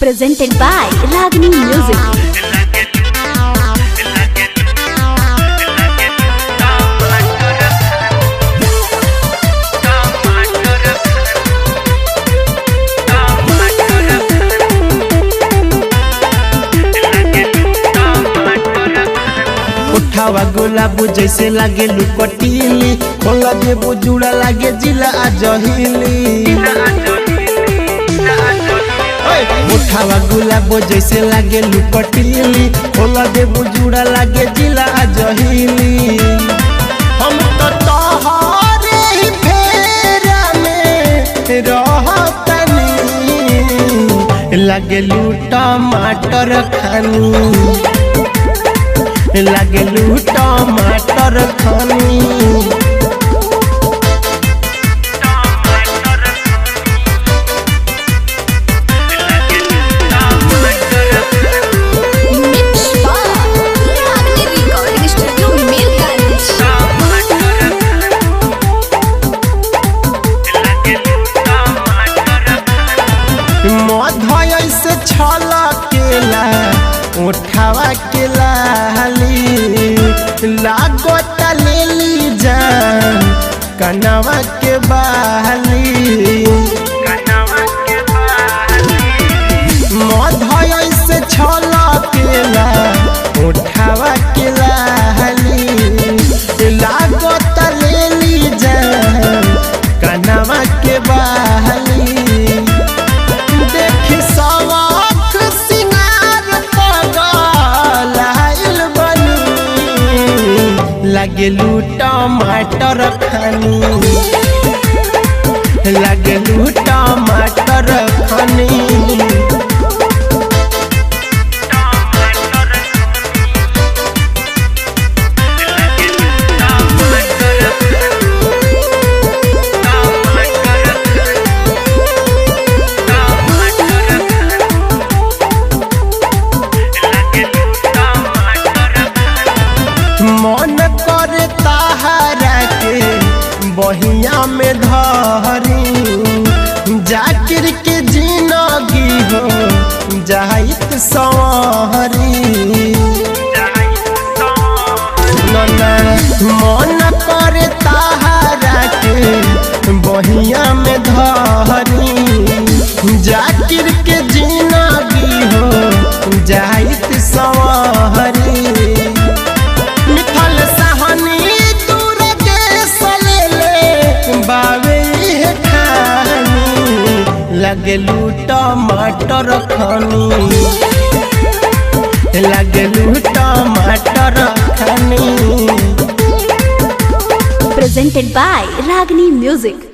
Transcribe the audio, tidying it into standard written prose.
Presented by Ragini Music. उठावा गुलाब जैसे लागे लुकटीली खोला दे बुजुड़ा लागे जिला आजहिली। उठावा गुलाब जैसे लागे लुकटीली खोला दे बुजुड़ा लागे जिला आजहिली। हम तो तोहरे ही फेरा में रहतनी लागे टमाटर खानी लागलू टमाटर खानी। मधय से छला केला उठावा के लाली लागत लेली जान कनवा के बहाली। मधय से छला केला उठावा के लाली लागत लेली जान कनवा के बहाली। लागलू टमाटर खानी लागलू टमाटर खानी। मन करे ताहरा के बहिया में धरी जाकिर के जिंदगी हो जाइत संवरी। मन करे ताहरा के बहिया में धरी जाकिर के जिंदगी हो जाइत संवरी। लागलू टमाटर खानी लागलू टमाटर खानी। Presented by Ragini Music.